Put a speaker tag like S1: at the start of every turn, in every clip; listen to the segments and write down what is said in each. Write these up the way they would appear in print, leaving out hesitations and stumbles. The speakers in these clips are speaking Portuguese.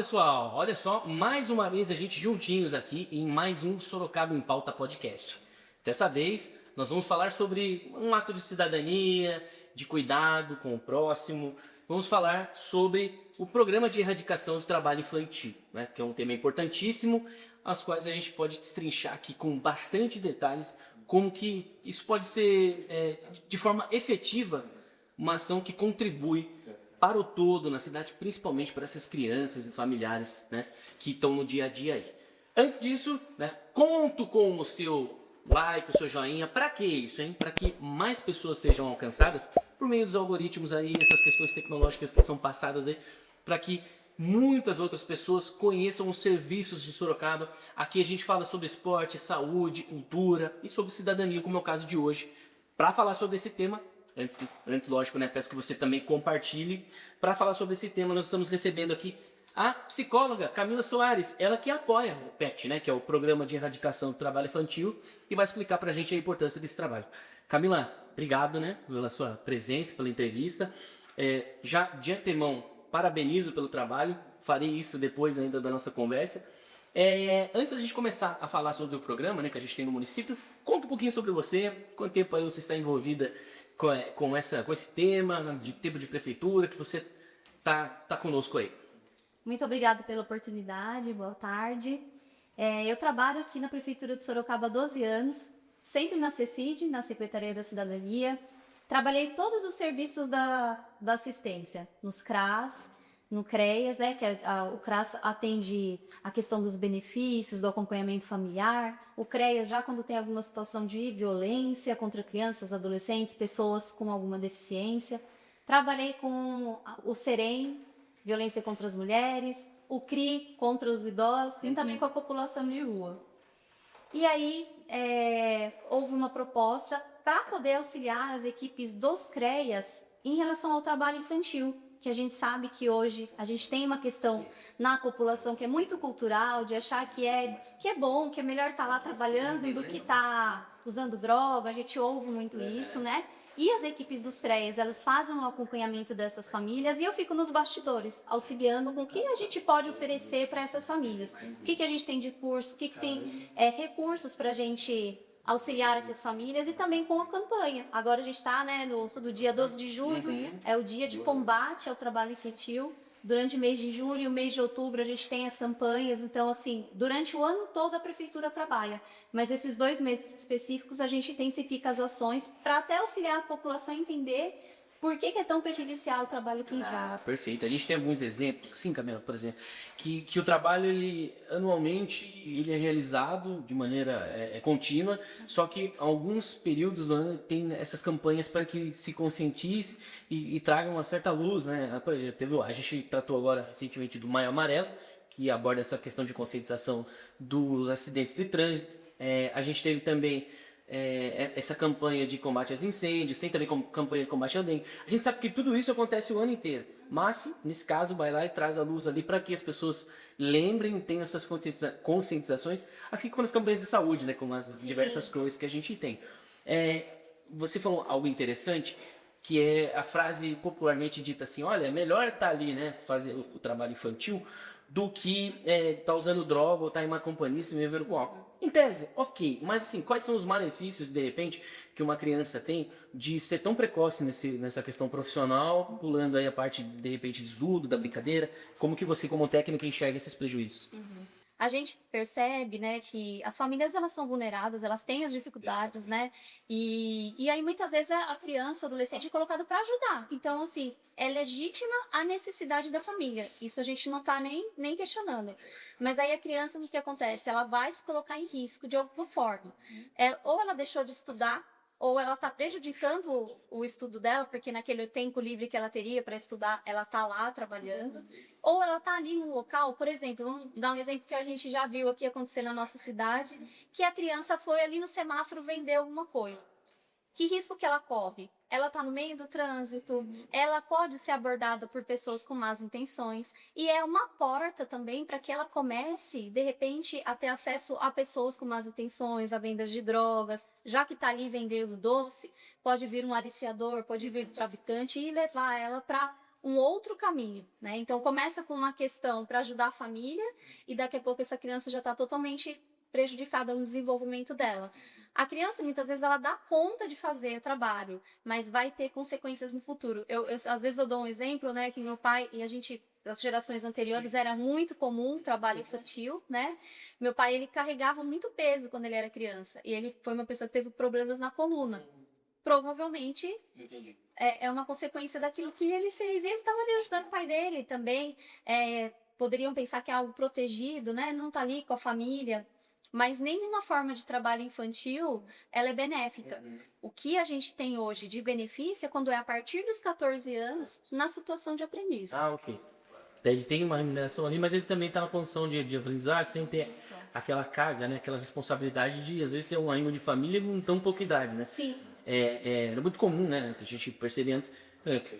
S1: pessoal, olha só, mais uma vez a gente juntinhos aqui em mais um Sorocaba em Pauta podcast. Dessa vez nós vamos falar sobre um ato de cidadania, de cuidado com o próximo. Vamos falar sobre o programa de erradicação do trabalho infantil, né, que é um tema importantíssimo, as quais a gente pode destrinchar aqui com bastante detalhes como que isso pode ser de forma efetiva uma ação que contribui para o todo na cidade, principalmente para essas crianças e familiares, né, que estão no dia a dia aí. Antes disso, né, conto com o seu like, o seu joinha. Para que isso, hein? Para que mais pessoas sejam alcançadas por meio dos algoritmos aí, essas questões tecnológicas que são passadas aí, para que muitas outras pessoas conheçam os serviços de Sorocaba. Aqui a gente fala sobre esporte, saúde, cultura e sobre cidadania, como é o caso de hoje. Para falar sobre esse tema, antes lógico, né, peço que você também compartilhe. Para falar sobre esse tema, nós estamos recebendo aqui a psicóloga Camila Soares, ela que apoia o PET, né, que é o Programa de Erradicação do Trabalho Infantil, e vai explicar para a gente a importância desse trabalho. Camila, obrigado, né, pela sua presença, pela entrevista. Já de antemão, parabenizo pelo trabalho, farei isso depois ainda da nossa conversa. Antes da gente começar a falar sobre o programa, né, que a gente tem no município, conta um pouquinho sobre você, quanto tempo aí você está envolvida com esse tema, de tempo de prefeitura, que você tá conosco aí.
S2: Muito obrigada pela oportunidade, boa tarde. Eu trabalho aqui na Prefeitura de Sorocaba há 12 anos, sempre na CECID, na Secretaria da Cidadania. Trabalhei todos os serviços da assistência, nos CRAS, no CREAS, né, o CRAS atende a questão dos benefícios, do acompanhamento familiar. O CREAS já quando tem alguma situação de violência contra crianças, adolescentes, pessoas com alguma deficiência. Trabalhei com o SEREM, violência contra as mulheres, o CRI contra os idosos e também com a população de rua. E aí houve uma proposta para poder auxiliar as equipes dos CREAS em relação ao trabalho infantil, que a gente sabe que hoje a gente tem uma questão na população que é muito cultural, de achar que é bom, que é melhor estar lá trabalhando do que estar usando droga, a gente ouve muito isso, né? E as equipes dos CREAS, elas fazem o acompanhamento dessas famílias e eu fico nos bastidores, auxiliando com o que a gente pode oferecer para essas famílias. O que a gente tem de curso, o que tem recursos para a gente auxiliar essas famílias e também com a campanha. Agora a gente está, né, no dia 12 de julho, é o dia de combate ao trabalho infantil. Durante o mês de julho e o mês de outubro a gente tem as campanhas, então assim, durante o ano todo a prefeitura trabalha, mas esses 2 meses específicos a gente intensifica as ações para até auxiliar a população a entender por que é tão prejudicial o trabalho infantil.
S1: Perfeito. A gente tem alguns exemplos, sim, Camila, por exemplo, que o trabalho, anualmente, ele é realizado de maneira contínua, só que alguns períodos do ano tem essas campanhas para que se conscientize e traga uma certa luz, né? Por exemplo, a gente tratou agora recentemente do Maio Amarelo, que aborda essa questão de conscientização dos acidentes de trânsito. A gente teve também essa campanha de combate aos incêndios, tem também campanha de combate ao dengue. A gente sabe que tudo isso acontece o ano inteiro, mas nesse caso vai lá e traz a luz ali para que as pessoas lembrem, tenham essas conscientizações, assim como nas campanhas de saúde, né, como as diversas coisas que a gente tem. Você falou algo interessante, que é a frase popularmente dita assim: olha, é melhor estar ali, né, fazer o trabalho infantil do que tá usando droga ou tá em uma companhia se envolvendo com álcool. Em tese, ok, mas assim, quais são os malefícios, de repente, que uma criança tem de ser tão precoce nessa questão profissional, pulando aí a parte, de repente, do estudo, da brincadeira? Como que você, como técnica, enxerga esses prejuízos?
S2: A gente percebe, né, que as famílias elas são vulneráveis, elas têm as dificuldades, né, e aí muitas vezes a criança, o adolescente é colocado para ajudar. Então, assim, é legítima a necessidade da família. Isso a gente não está nem questionando. Mas aí a criança, o que acontece? Ela vai se colocar em risco de alguma forma. Ou ela deixou de estudar, ou ela está prejudicando o estudo dela, porque naquele tempo livre que ela teria para estudar, ela está lá trabalhando, ou ela está ali no local, por exemplo, vamos dar um exemplo que a gente já viu aqui acontecer na nossa cidade, que a criança foi ali no semáforo vender alguma coisa. Que risco que ela corre? Ela está no meio do trânsito, ela pode ser abordada por pessoas com más intenções e é uma porta também para que ela comece, de repente, a ter acesso a pessoas com más intenções, a vendas de drogas, já que está ali vendendo doce, pode vir um aliciador, pode vir um traficante e levar ela para um outro caminho, né? Então começa com uma questão para ajudar a família e daqui a pouco essa criança já está totalmente prejudicada no desenvolvimento dela. A criança, muitas vezes, ela dá conta de fazer o trabalho, mas vai ter consequências no futuro. Às vezes eu dou um exemplo, né, que meu pai e a gente, as gerações anteriores, era muito comum trabalho infantil, né? Meu pai, ele carregava muito peso quando ele era criança e ele foi uma pessoa que teve problemas na coluna. Provavelmente é uma consequência daquilo que ele fez. E ele estava ali ajudando o pai dele também. Poderiam pensar que é algo protegido, né? Não tá ali com a família. Mas nenhuma forma de trabalho infantil, ela é benéfica. O que a gente tem hoje de benefício é quando é a partir dos 14 anos, na situação de aprendiz.
S1: Ah, ok. Daí ele tem uma remuneração ali, mas ele também está na condição de aprendizagem, sem ter aquela carga, né? Aquela responsabilidade de, às vezes, ser um arrimo de família com tão pouca idade, né?
S2: Sim.
S1: É muito comum, né? A gente percebe antes,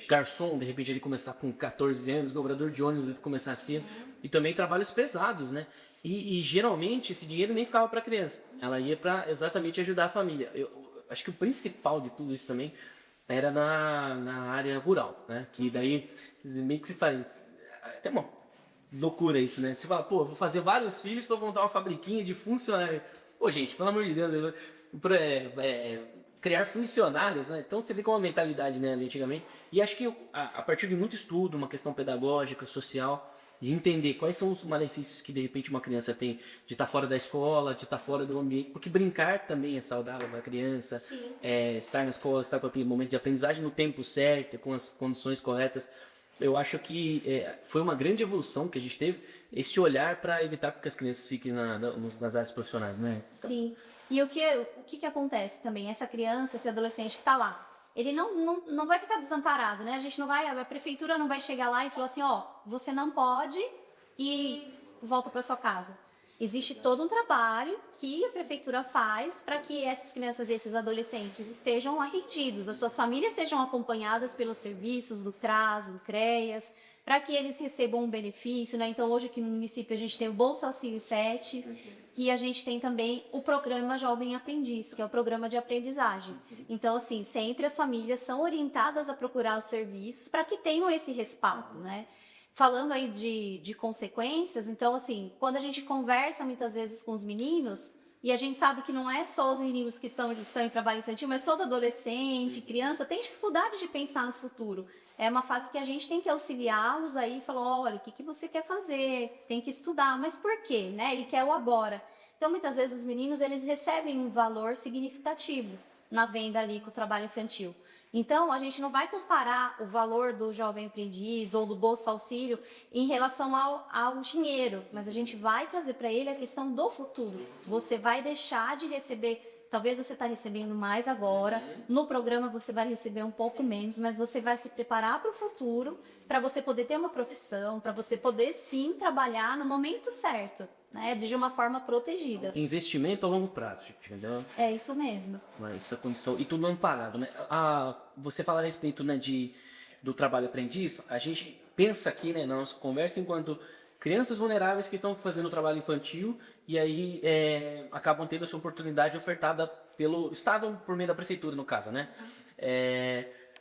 S1: garçom, de repente ele começar com 14 anos, cobrador de ônibus começar cedo, e também trabalhos pesados, né? E geralmente esse dinheiro nem ficava para a criança, ela ia para exatamente ajudar a família. Eu acho que o principal de tudo isso também era na área rural, né? Que daí meio que se faz até uma loucura isso, né? Você fala, pô, vou fazer vários filhos para montar uma fabriquinha de funcionário. Pô, gente, pelo amor de Deus, criar funcionários, né? Então você vê com uma mentalidade, né, antigamente. E acho que a partir de muito estudo, uma questão pedagógica, social, de entender quais são os malefícios que de repente uma criança tem de estar fora da escola, de estar fora do ambiente, porque brincar também é saudável para a criança, estar na escola, estar para o momento de aprendizagem no tempo certo, com as condições corretas. Eu acho que foi uma grande evolução que a gente teve, esse olhar para evitar que as crianças fiquem nas áreas profissionais, né?
S2: Sim. E o que acontece também? Essa criança, esse adolescente que está lá, ele não vai ficar desamparado, né? A prefeitura não vai chegar lá e falar assim, ó, você não pode e volta para sua casa. Existe todo um trabalho que a prefeitura faz para que essas crianças e esses adolescentes estejam atendidos, as suas famílias sejam acompanhadas pelos serviços do CRAS, do CREAS, para que eles recebam um benefício, né? Então, hoje aqui no município a gente tem o Bolsa Auxílio FET, que a gente tem também o programa Jovem Aprendiz, que é o programa de aprendizagem. Então, assim, sempre as famílias são orientadas a procurar os serviços para que tenham esse respaldo, né? Falando aí de consequências, então, assim, quando a gente conversa muitas vezes com os meninos, e a gente sabe que não é só os meninos que estão em trabalho infantil, mas todo adolescente, criança, tem dificuldade de pensar no futuro. É uma fase que a gente tem que auxiliá-los aí e falar, olha, o que você quer fazer? Tem que estudar, mas por quê? Né? Ele quer o agora. Então, muitas vezes, os meninos, eles recebem um valor significativo na venda ali com o trabalho infantil. Então, a gente não vai comparar o valor do jovem aprendiz ou do Bolsa Auxílio em relação ao dinheiro, mas a gente vai trazer para ele a questão do futuro. Você vai deixar de receber, talvez você está recebendo mais agora, no programa você vai receber um pouco menos, mas você vai se preparar para o futuro, para você poder ter uma profissão, para você poder sim trabalhar no momento certo, né, de uma forma protegida.
S1: Investimento a longo prazo, entendeu?
S2: É isso mesmo.
S1: Essa condição, e tudo amparado, né? Você fala a respeito, né, do trabalho aprendiz, a gente pensa aqui, né, na nossa conversa enquanto crianças vulneráveis que estão fazendo trabalho infantil e aí acabam tendo essa oportunidade ofertada pelo Estado, por meio da prefeitura, no caso, né?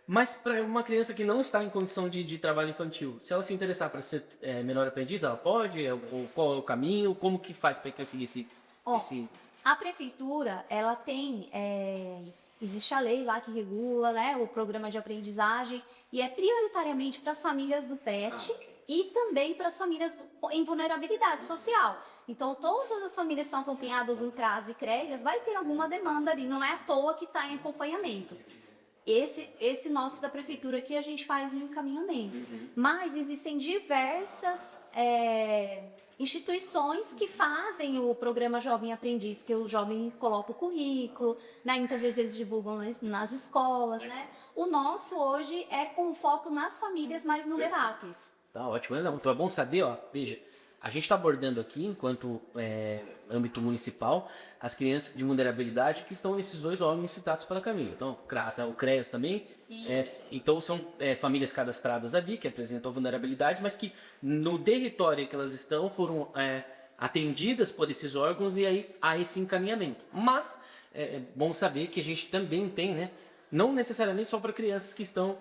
S1: Mas para uma criança que não está em condição de trabalho infantil, se ela se interessar para ser menor aprendiz, ela pode? Qual é o caminho? Como que faz para conseguir esse...
S2: A prefeitura, ela tem... existe a lei lá que regula, né, o programa de aprendizagem e é prioritariamente para as famílias do PET e também para as famílias em vulnerabilidade social. Então, todas as famílias que são acompanhadas em CRAS e CREAS vai ter alguma demanda ali, não é à toa que está em acompanhamento. Esse nosso da prefeitura aqui a gente faz um encaminhamento. Mas existem diversas instituições que fazem o programa Jovem Aprendiz, que o jovem coloca o currículo, né? Muitas vezes eles divulgam nas escolas, né? O nosso hoje é com foco nas famílias mais vulneráveis.
S1: Tá ótimo. Então é bom saber, ó, veja, a gente está abordando aqui, enquanto âmbito municipal, as crianças de vulnerabilidade que estão nesses dois órgãos citados pela Camila. Então, o CRAS, né, o CREAS também. Então, são famílias cadastradas ali, que apresentam vulnerabilidade, mas que no território em que elas estão foram atendidas por esses órgãos e aí há esse encaminhamento. Mas é bom saber que a gente também tem, né, não necessariamente só para crianças que estão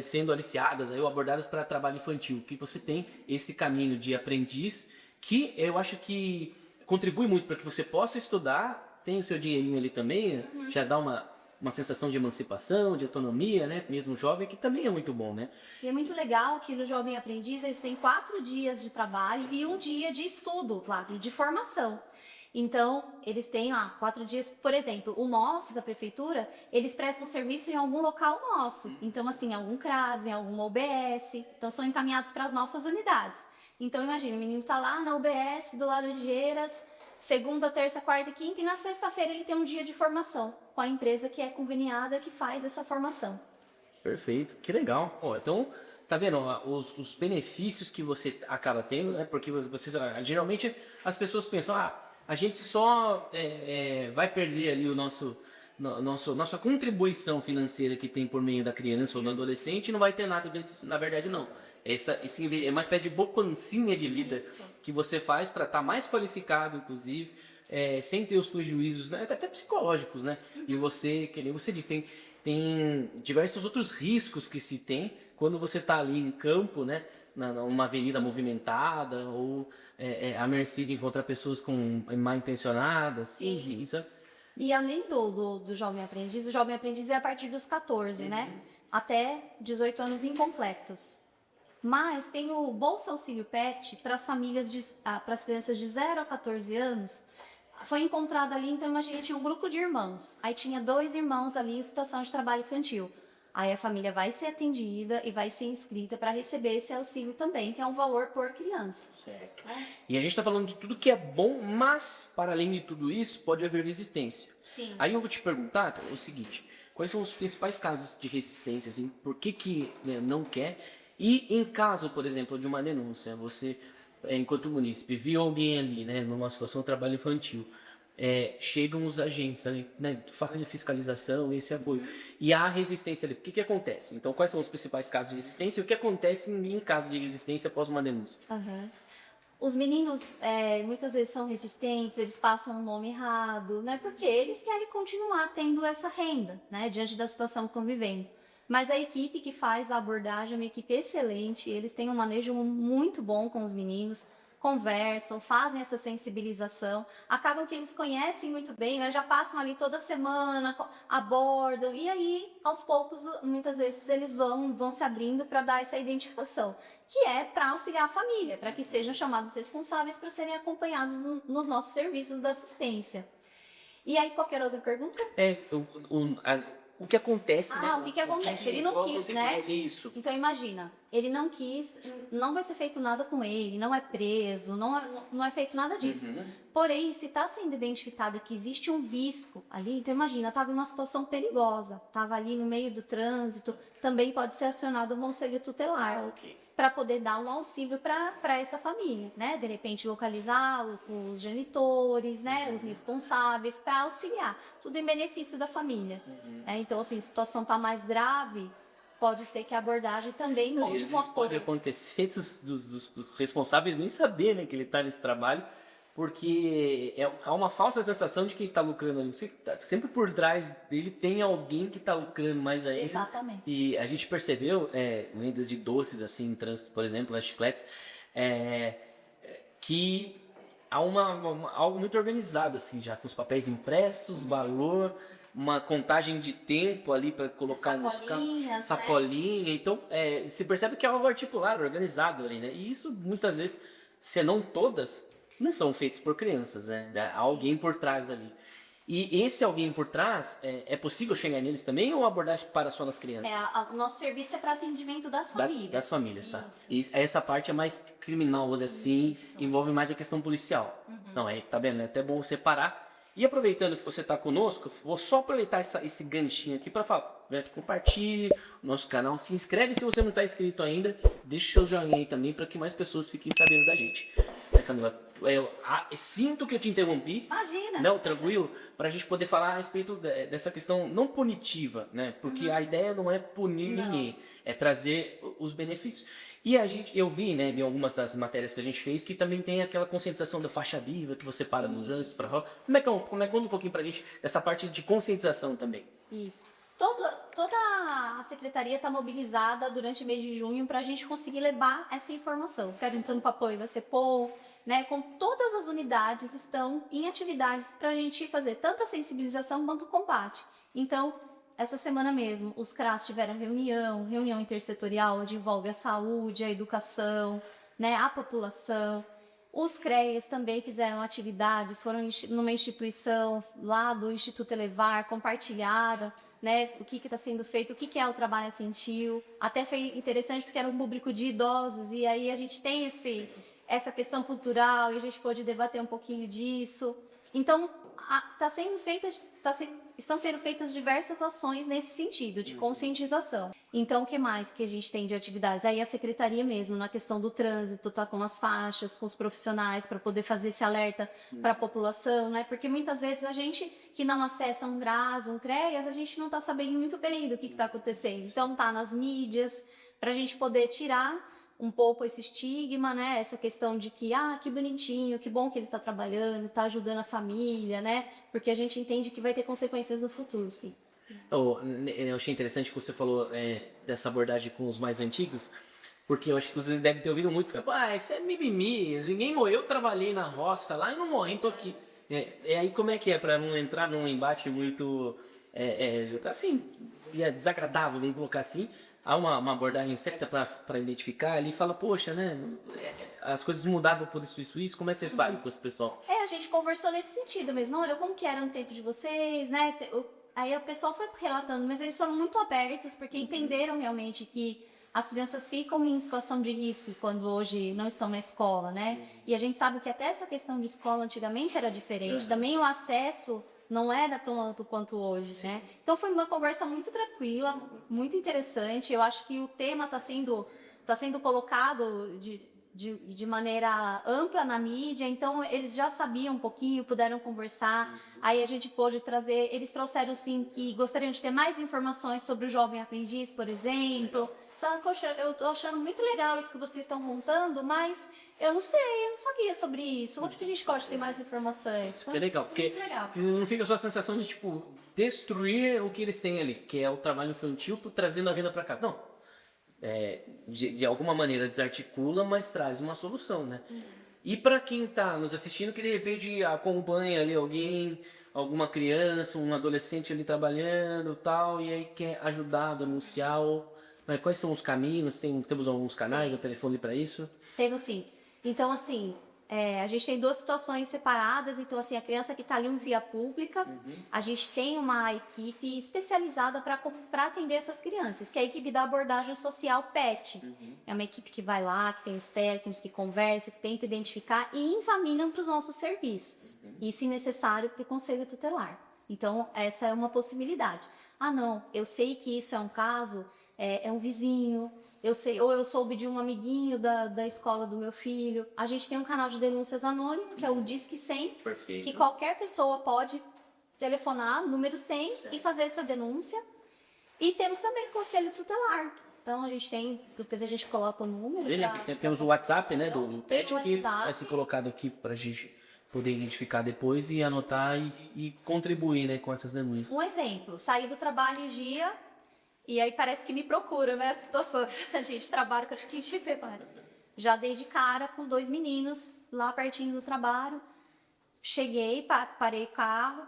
S1: sendo aliciadas ou abordadas para trabalho infantil, que você tem esse caminho de aprendiz que eu acho que contribui muito para que você possa estudar, tem o seu dinheirinho ali também, já dá uma sensação de emancipação, de autonomia, né? Mesmo jovem, que também é muito bom, né?
S2: E é muito legal que no Jovem Aprendiz eles têm 4 dias de trabalho e 1 dia de estudo, claro, e de formação. Então, eles têm lá 4 dias, por exemplo, o nosso da prefeitura, eles prestam serviço em algum local nosso. Então, assim, em algum CRAS, em algum OBS, então são encaminhados para as nossas unidades. Então, imagina, o menino está lá na UBS do Laranjeiras, segunda, terça, quarta e quinta, e na sexta-feira ele tem um dia de formação com a empresa que é conveniada que faz essa formação.
S1: Perfeito, que legal. Ó, então, tá vendo ó, os benefícios que você acaba tendo, né? Porque você, geralmente as pessoas pensam, a gente só vai perder ali o nossa contribuição financeira que tem por meio da criança ou do adolescente e não vai ter nada de benefício. Na verdade, não. É uma espécie de poupancinha de vida que você faz para estar mais qualificado, inclusive, sem ter os prejuízos, né? Até psicológicos, né? E você, que nem você disse, tem diversos outros riscos que se tem quando você está ali em campo, né? Numa avenida movimentada ou à mercê de encontrar pessoas com mal intencionadas. Sim. Isso é...
S2: E além do Jovem Aprendiz, o Jovem Aprendiz é a partir dos 14, né? Até 18 anos incompletos. Mas tem o Bolsa Auxílio PET para as famílias, para as crianças de 0 a 14 anos. Foi encontrado ali, então imagina, tinha um grupo de irmãos. Aí tinha 2 irmãos ali em situação de trabalho infantil. Aí a família vai ser atendida e vai ser inscrita para receber esse auxílio também, que é um valor por criança.
S1: Certo. E a gente está falando de tudo que é bom, mas para além de tudo isso, pode haver resistência.
S2: Sim.
S1: Aí eu vou te perguntar o seguinte, quais são os principais casos de resistência, assim, por que né, não quer? E em caso, por exemplo, de uma denúncia, você, enquanto munícipe, viu alguém ali, né, numa situação de trabalho infantil, chegam os agentes ali, né, fazem a fiscalização, esse apoio, e há resistência ali. O que acontece? Então, quais são os principais casos de resistência e o que acontece em caso de resistência após uma denúncia?
S2: Os meninos muitas vezes são resistentes, eles passam o nome errado, né? Porque eles querem continuar tendo essa renda, né? Diante da situação que estão vivendo. Mas a equipe que faz a abordagem é uma equipe excelente, eles têm um manejo muito bom com os meninos, conversam, fazem essa sensibilização, acabam que eles conhecem muito bem, né? Já passam ali toda semana, abordam, e aí, aos poucos, muitas vezes eles vão se abrindo para dar essa identificação, que é para auxiliar a família, para que sejam chamados responsáveis para serem acompanhados nos nossos serviços da assistência. E aí, qualquer outra pergunta?
S1: O que acontece, né?
S2: O que acontece? Ele não quis, né?
S1: Isso.
S2: Então imagina, ele não quis, não vai ser feito nada com ele, não é preso, não é feito nada disso. Porém, se está sendo identificado que existe um risco ali, então imagina, estava em uma situação perigosa, estava ali no meio do trânsito, também pode ser acionado o conselho tutelar. Para poder dar um auxílio para essa família, né? De repente localizar os genitores, né? Os responsáveis para auxiliar, tudo em benefício da família. Então, assim, a situação está mais grave, pode ser que a abordagem também monte um apoio.
S1: Pode acontecer dos responsáveis nem saber, né, que ele está nesse trabalho, porque há uma falsa sensação de que ele está lucrando ali. Sempre por trás dele tem alguém que está lucrando mais ainda.
S2: Exatamente.
S1: E a gente percebeu, vendas de doces assim em trânsito, por exemplo, nas chicletes, que há algo muito organizado, assim, já com os papéis impressos, valor, uma contagem de tempo ali para colocar nos carros, sacolinha. Né? Então, se percebe que é algo articulado, organizado ali, né? E isso, muitas vezes, se não todas, não são feitos por crianças, né? Há alguém por trás dali. E esse alguém por trás, é possível chegar neles também ou a abordagem para só nas crianças?
S2: O nosso serviço é para atendimento das famílias.
S1: Das famílias, tá? E essa parte é mais criminal, vamos dizer assim, envolve mais a questão policial. Não, tá vendo? É até bom separar. E aproveitando que você está conosco, vou só aproveitar esse ganchinho aqui para falar. Compartilhe o nosso canal, se inscreve se você não está inscrito ainda, deixa o seu joinha aí também para que mais pessoas fiquem sabendo da gente. Camila, sinto que eu te interrompi.
S2: Imagina.
S1: Não, tranquilo, para a gente poder falar a respeito dessa questão não punitiva, né? Porque a ideia não é punir ninguém, é trazer os benefícios. E eu vi, né, em algumas das matérias que a gente fez, que também tem aquela conscientização da faixa viva, que você para nos anos para falar. Como é que conta um pouquinho pra gente dessa parte de conscientização também?
S2: Isso. Toda a secretaria está mobilizada durante o mês de junho para a gente conseguir levar essa informação. Perguntando para apoio vai ser POU, né? Com todas as unidades estão em atividades para a gente fazer tanto a sensibilização quanto o combate. Então, essa semana mesmo, os CRAS tiveram reunião intersetorial, onde envolve a saúde, a educação, né, a população. Os CREAs também fizeram atividades, foram numa instituição lá do Instituto Elevar, compartilharam, né, o que está sendo feito, o que é o trabalho infantil. Até foi interessante porque era um público de idosos, e aí a gente tem essa questão cultural, e a gente pôde debater um pouquinho disso. Então, estão sendo feitas diversas ações nesse sentido, de conscientização. Então, o que mais que a gente tem de atividades? Aí a secretaria mesmo, na questão do trânsito, tá com as faixas, com os profissionais, para poder fazer esse alerta para a população, né? Porque muitas vezes a gente que não acessa um GRAS, um CREAS, a gente não está sabendo muito bem do que está acontecendo. Então, tá nas mídias, para a gente poder tirar um pouco esse estigma, né? Essa questão de que bonitinho, que bom que ele está trabalhando, está ajudando a família, né? Porque a gente entende que vai ter consequências no futuro. Sim.
S1: Eu achei interessante que você falou dessa abordagem com os mais antigos, porque eu acho que vocês devem ter ouvido muito. Isso é mimimi, ninguém morreu, eu trabalhei na roça lá e não morri, tô aqui. Aí como é que é para não entrar num embate muito assim, desagradável, vamos colocar assim? Há uma abordagem certa para identificar ali e fala, poxa, né? As coisas mudaram por isso, como é que vocês fazem com esse pessoal?
S2: A gente conversou nesse sentido mesmo. Olha, como que era no tempo de vocês, né? Aí o pessoal foi relatando, mas eles foram muito abertos, porque entenderam realmente que as crianças ficam em situação de risco quando hoje não estão na escola, né? E a gente sabe que até essa questão de escola antigamente era diferente. Também o acesso não era tão amplo quanto hoje, né? Então foi uma conversa muito tranquila, muito interessante. Eu acho que o tema está sendo colocado de maneira ampla na mídia, então eles já sabiam um pouquinho, puderam conversar. Aí a gente pôde trazer, eles trouxeram assim que gostariam de ter mais informações sobre o jovem aprendiz, por exemplo. Sabe, poxa, eu tô achando muito legal isso que vocês estão contando, mas eu não sabia sobre isso. Onde que a gente pode ter mais informações?
S1: Isso que é legal, porque não fica só a sensação de, destruir o que eles têm ali, que é o trabalho infantil, trazendo a renda para cá. Não, de alguma maneira desarticula, mas traz uma solução, né? E para quem tá nos assistindo, que de repente acompanha ali alguma criança, um adolescente ali trabalhando tal, e aí quer ajudar, denunciar, quais são os caminhos? Temos alguns canais, o telefone para isso?
S2: Temos sim. Então, assim, a gente tem duas situações separadas. Então, assim, a criança que está ali em via pública, a gente tem uma equipe especializada para atender essas crianças, que é a equipe da abordagem social PET. É uma equipe que vai lá, que tem os técnicos, que conversa, que tenta identificar e encaminham para os nossos serviços. E, se necessário, para o Conselho Tutelar. Então, essa é uma possibilidade. Não, eu sei que isso é um caso... É um vizinho, ou eu soube de um amiguinho da escola do meu filho. A gente tem um canal de denúncias anônimo, que é o Disque 100,
S1: Perfeito.
S2: que qualquer pessoa pode telefonar, número 100, certo, e fazer essa denúncia. E temos também o Conselho Tutelar. Então, depois a gente coloca o número.
S1: Beleza, temos o WhatsApp, né, do PET, que vai ser colocado aqui para a gente poder identificar depois e anotar e contribuir, né, com essas denúncias.
S2: Um exemplo, saí do trabalho um dia... E aí parece que me procura, né? A situação. A gente trabalha com a gente vê, parece. Já dei de cara com 2 meninos lá pertinho do trabalho. Cheguei, parei o carro,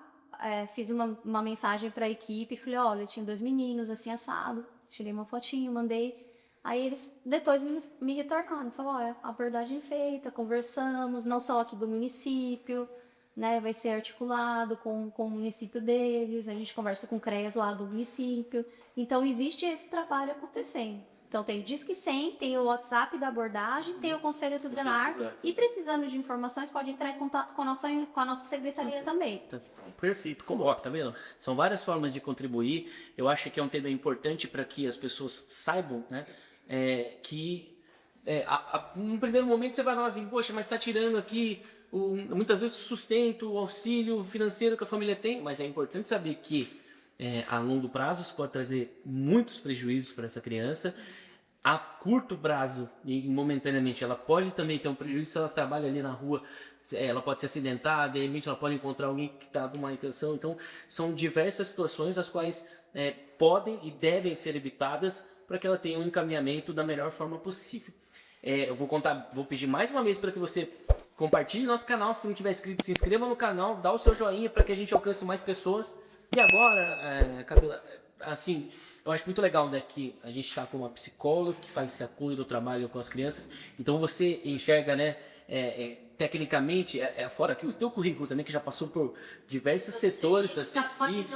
S2: fiz uma mensagem para a equipe, falei, olha, tinha 2 meninos assim assado. Tirei uma fotinho, mandei. Aí eles depois me retornaram, falaram, olha, a abordagem feita, conversamos, não só aqui do município, né, vai ser articulado com o município deles, a gente conversa com o CREAS lá do município. Então, existe esse trabalho acontecendo. Então, tem o Disque 100, tem o WhatsApp da abordagem, tem o Conselho Tutelar, e precisando de informações, pode entrar em contato com a nossa secretaria também.
S1: Perfeito, coloca, tá vendo? São várias formas de contribuir. Eu acho que é um tema importante para que as pessoas saibam, né, num primeiro momento você vai falar assim, poxa, mas está tirando aqui muitas vezes o sustento, o auxílio financeiro que a família tem, mas é importante saber que a longo prazo isso pode trazer muitos prejuízos para essa criança. a curto prazo e momentaneamente ela pode também ter um prejuízo se ela trabalha ali na rua, ela pode se acidentar, de repente ela pode encontrar alguém que está com má intenção. Então são diversas situações as quais podem e devem ser evitadas para que ela tenha um encaminhamento da melhor forma possível. Eu vou pedir mais uma vez para que você compartilhe nosso canal. Se não tiver inscrito, se inscreva no canal, dá o seu joinha para que a gente alcance mais pessoas. E agora, Camila, assim, eu acho muito legal, né, que a gente está com uma psicóloga que faz esse apoio do trabalho com as crianças. Então você enxerga, né, tecnicamente, fora aqui o teu currículo também, que já passou por diversos setores da CECID,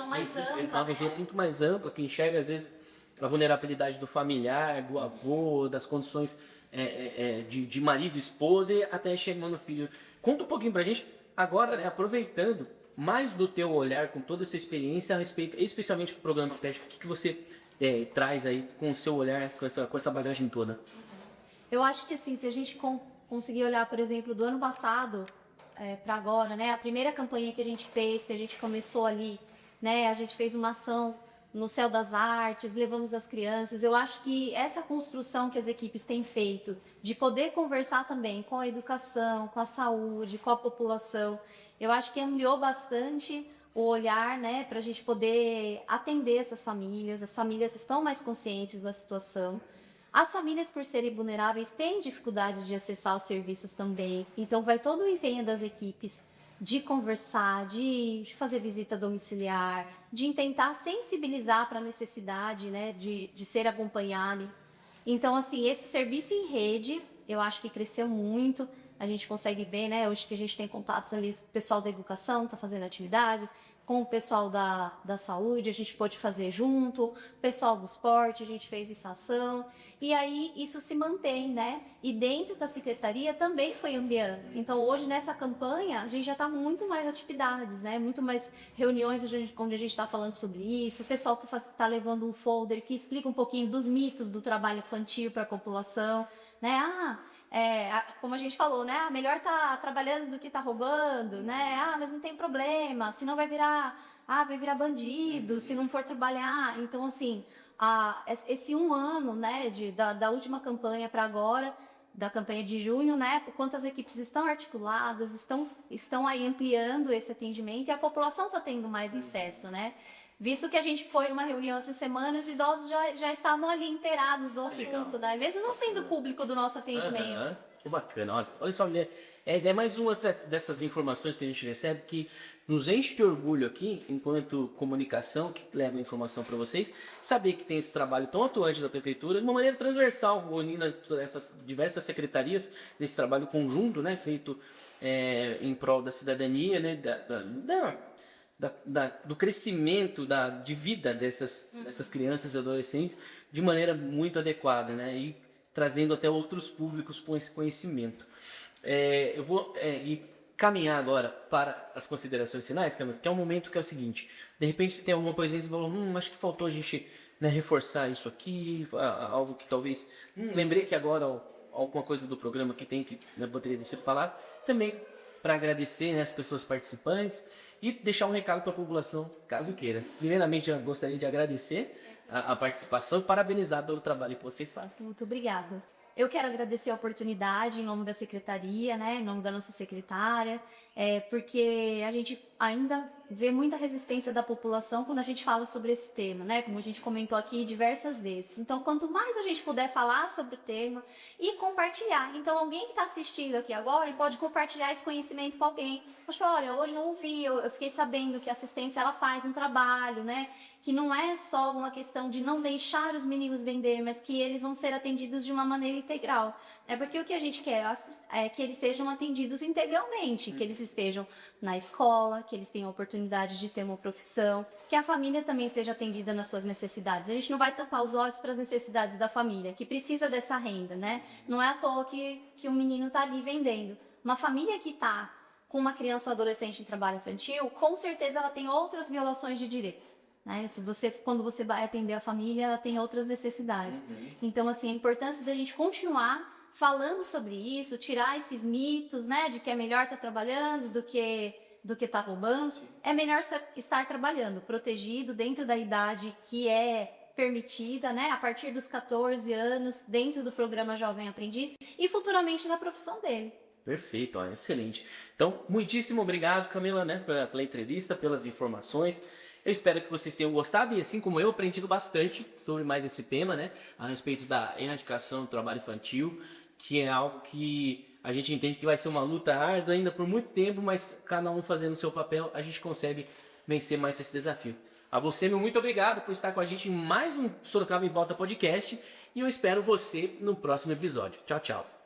S1: uma visão muito mais ampla, que enxerga às vezes a vulnerabilidade do familiar, do avô, das condições de marido, esposa e até chegando no filho. Conta um pouquinho pra gente, agora, né, aproveitando mais do teu olhar com toda essa experiência a respeito, especialmente do programa PET, o que você traz aí com o seu olhar, com essa bagagem toda?
S2: Eu acho que assim, se a gente conseguir olhar, por exemplo, do ano passado para agora, né, a primeira campanha que a gente fez, que a gente começou ali, né, a gente fez uma ação no Céu das Artes, levamos as crianças. Eu acho que essa construção que as equipes têm feito, de poder conversar também com a educação, com a saúde, com a população, eu acho que ampliou bastante o olhar, né, para a gente poder atender essas famílias. As famílias estão mais conscientes da situação. As famílias, por serem vulneráveis, têm dificuldades de acessar os serviços também. Então, vai todo o empenho das equipes de conversar, de fazer visita domiciliar, de tentar sensibilizar para a necessidade, né, de ser acompanhado. Então, assim, esse serviço em rede, eu acho que cresceu muito. A gente consegue ver, né, hoje que a gente tem contatos ali com o pessoal da educação, está fazendo atividade, com o pessoal da saúde, a gente pôde fazer junto, o pessoal do esporte, a gente fez essa ação, e aí isso se mantém, né? E dentro da secretaria também foi ampliando. Então hoje nessa campanha a gente já está muito mais atividades, né? Muito mais reuniões onde a gente está falando sobre isso, o pessoal está levando um folder que explica um pouquinho dos mitos do trabalho infantil para a população, né? Como a gente falou, né? Melhor tá trabalhando do que tá roubando, né? Mas não tem problema, senão vai virar bandido, se não for trabalhar. Então, assim, esse um ano, né, da última campanha para agora, da campanha de junho, né? Quantas equipes estão articuladas, estão aí ampliando esse atendimento e a população está tendo mais acesso, né? Visto que a gente foi numa reunião essa semana, os idosos já estavam ali inteirados do assunto, né? Mesmo não sendo público do nosso atendimento.
S1: Que bacana, olha só, é mais uma dessas informações que a gente recebe que nos enche de orgulho aqui, enquanto comunicação que leva a informação para vocês, saber que tem esse trabalho tão atuante da prefeitura, de uma maneira transversal, unindo essas diversas secretarias, nesse trabalho conjunto, né, feito em prol da cidadania, né, do crescimento de vida dessas crianças e adolescentes de maneira muito adequada, né? E trazendo até outros públicos com esse conhecimento. Eu vou caminhar agora para as considerações finais, Camila, que é um momento que é o seguinte: de repente você tem alguma coisinha e você falou, acho que faltou a gente, né, reforçar isso aqui, algo que talvez... lembrei que agora alguma coisa do programa que tem que, né, poderia ter sido falado, também para agradecer, né, as pessoas participantes e deixar um recado para a população, caso queira. Primeiramente, eu gostaria de agradecer a participação e parabenizar pelo trabalho que vocês fazem.
S2: Muito obrigada. Eu quero agradecer a oportunidade em nome da secretaria, né, em nome da nossa secretária, porque a gente ainda vê muita resistência da população quando a gente fala sobre esse tema, né, como a gente comentou aqui diversas vezes. Então, quanto mais a gente puder falar sobre o tema e compartilhar. Então, alguém que está assistindo aqui agora pode compartilhar esse conhecimento com alguém. Pode falar, olha, hoje eu ouvi, eu fiquei sabendo que a assistência ela faz um trabalho, né, que não é só uma questão de não deixar os meninos vender, mas que eles vão ser atendidos de uma maneira integral. Porque o que a gente quer é que eles sejam atendidos integralmente, que eles estejam na escola, que eles tenham a oportunidade de ter uma profissão, que a família também seja atendida nas suas necessidades. A gente não vai tampar os olhos para as necessidades da família, que precisa dessa renda, né? Não é à toa que o menino está ali vendendo. Uma família que está com uma criança ou adolescente em trabalho infantil, com certeza ela tem outras violações de direito. Né? Quando você vai atender a família, ela tem outras necessidades. Então, assim, a importância da gente continuar falando sobre isso, tirar esses mitos, né, de que é melhor estar trabalhando do que estar roubando. É melhor estar trabalhando, protegido, dentro da idade que é permitida, né, a partir dos 14 anos, dentro do programa Jovem Aprendiz e futuramente na profissão dele.
S1: Perfeito, ó, excelente. Então, muitíssimo obrigado, Camila, né, pela entrevista, pelas informações. Eu espero que vocês tenham gostado e, assim como eu, aprendido bastante sobre mais esse tema, né, a respeito da erradicação do trabalho infantil, que é algo que a gente entende que vai ser uma luta árdua ainda por muito tempo, mas cada um fazendo o seu papel, a gente consegue vencer mais esse desafio. A você, meu muito obrigado por estar com a gente em mais um Sorocaba em Pauta podcast e eu espero você no próximo episódio. Tchau, tchau.